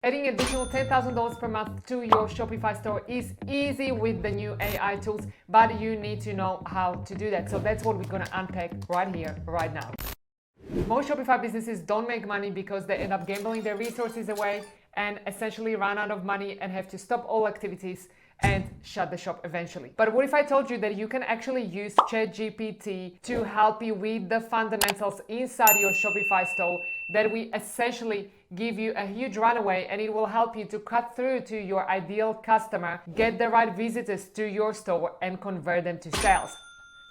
Adding additional $10,000 per month to your Shopify store is easy with the new AI tools, but you need to know how to do that. So that's what we're gonna unpack right here, right now. Most Shopify businesses don't make money because they end up gambling their resources away and essentially run out of money and have to stop all activities and shut the shop eventually. But what if I told you that you can actually use ChatGPT to help you with the fundamentals inside your Shopify store, that we essentially give you a huge runaway and it will help you to cut through to your ideal customer, get the right visitors to your store and convert them to sales?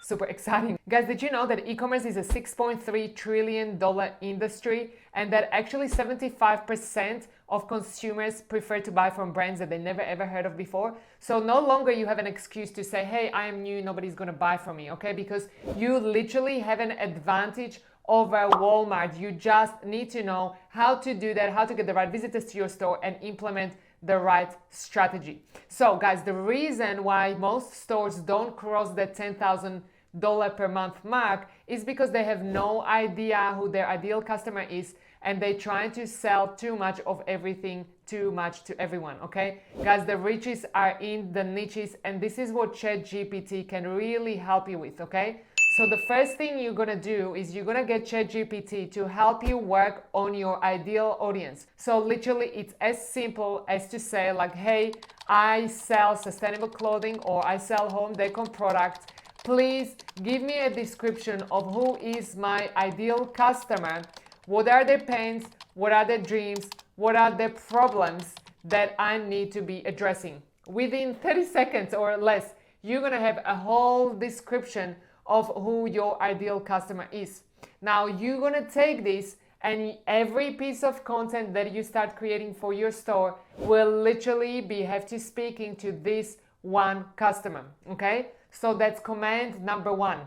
Super exciting. Guys, did you know that e-commerce is a $6.3 trillion industry and that actually 75% of consumers prefer to buy from brands that they never ever heard of before? So no longer you have an excuse to say, hey, I am new, nobody's gonna buy from me, okay? Because you literally have an advantage over Walmart. You just need to know how to do that, how to get the right visitors to your store and implement the right strategy. So guys, the reason why most stores don't cross the $10,000 per month mark is because they have no idea who their ideal customer is and they trying to sell too much of everything, too much to everyone, okay? Guys, the riches are in the niches and this is what ChatGPT can really help you with, okay? So the first thing you're gonna do is you're gonna get ChatGPT to help you work on your ideal audience. So literally it's as simple as to say like, hey, I sell sustainable clothing or I sell home decor products. Please give me a description of who is my ideal customer. What are their pains? What are their dreams? What are their problems that I need to be addressing? Within 30 seconds or less, you're gonna have a whole description of who your ideal customer is. Now you're gonna take this and every piece of content that you start creating for your store will literally have to speaking to this one customer, okay? So that's command number one.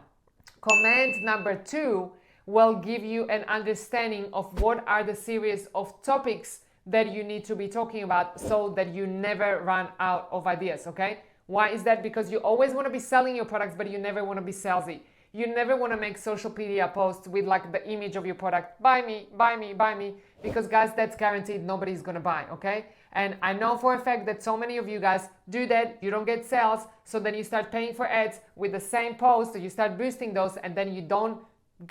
Command number two will give you an understanding of what are the series of topics that you need to be talking about so that you never run out of ideas, okay? Why is that? Because you always want to be selling your products, but you never want to be salesy. You never want to make social media posts with like the image of your product, buy me, buy me, buy me, because guys, that's guaranteed nobody's going to buy, okay? And I know for a fact that so many of you guys do that, you don't get sales, so then you start paying for ads with the same post, you start boosting those, and then you don't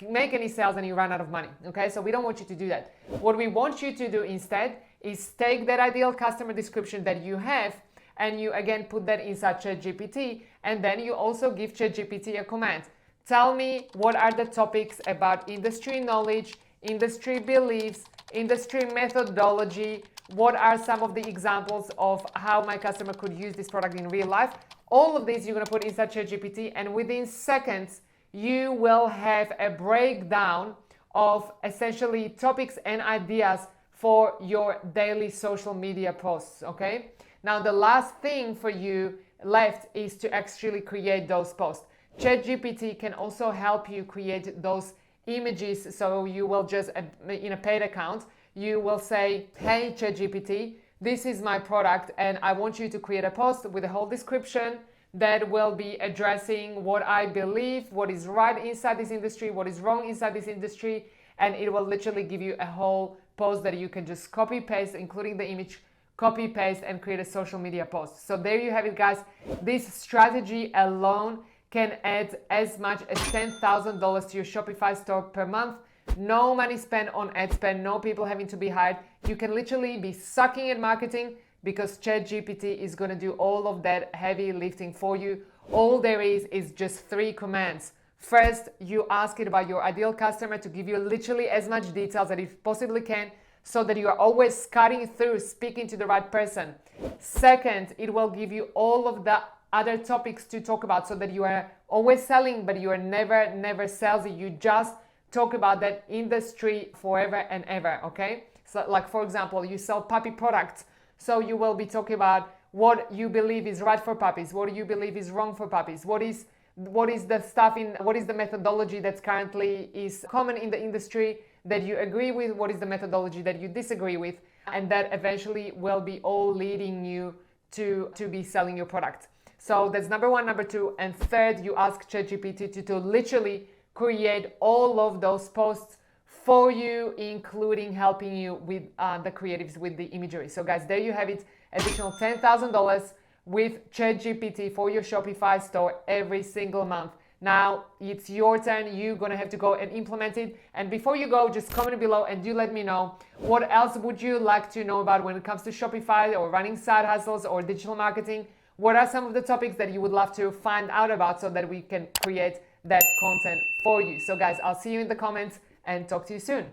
make any sales and you run out of money, okay? So we don't want you to do that. What we want you to do instead is take that ideal customer description that you have and you again put that inside ChatGPT, and then you also give ChatGPT a command. Tell me what are the topics about industry knowledge, industry beliefs, industry methodology, what are some of the examples of how my customer could use this product in real life. All of these you're gonna put inside ChatGPT, and within seconds, you will have a breakdown of essentially topics and ideas for your daily social media posts, okay? Now, the last thing for you left is to actually create those posts. ChatGPT can also help you create those images. So you will just, in a paid account, you will say, hey, ChatGPT, this is my product and I want you to create a post with a whole description that will be addressing what I believe, what is right inside this industry, what is wrong inside this industry, and it will literally give you a whole post that you can just copy paste, including the image, copy paste and create a social media post. So there you have it, guys. This strategy alone can add as much as $10,000 to your Shopify store per month. No money spent on ad spend, no people having to be hired. You can literally be sucking at marketing because ChatGPT is going to do all of that heavy lifting for you. All there is just 3 commands. First, you ask it about your ideal customer to give you literally as much details as it possibly can, so that you are always cutting through, speaking to the right person. Second, it will give you all of the other topics to talk about so that you are always selling, but you are never salesy. You just talk about that industry forever and ever, okay? So like, for example, you sell puppy products. So you will be talking about what you believe is right for puppies, what you believe is wrong for puppies, what is the methodology that's currently is common in the industry that you agree with, what is the methodology that you disagree with, and that eventually will be all leading you to be selling your product. So that's number 1, number 2, and third, you ask ChatGPT to literally create all of those posts for you, including helping you with the creatives with the imagery. So guys, there you have it, additional $10,000 with ChatGPT for your Shopify store every single month. Now it's your turn. You're gonna have to go and implement it. And before you go, just comment below and do let me know what else would you like to know about when it comes to Shopify or running side hustles or digital marketing. What are some of the topics that you would love to find out about so that we can create that content for you? So guys, I'll see you in the comments and talk to you soon.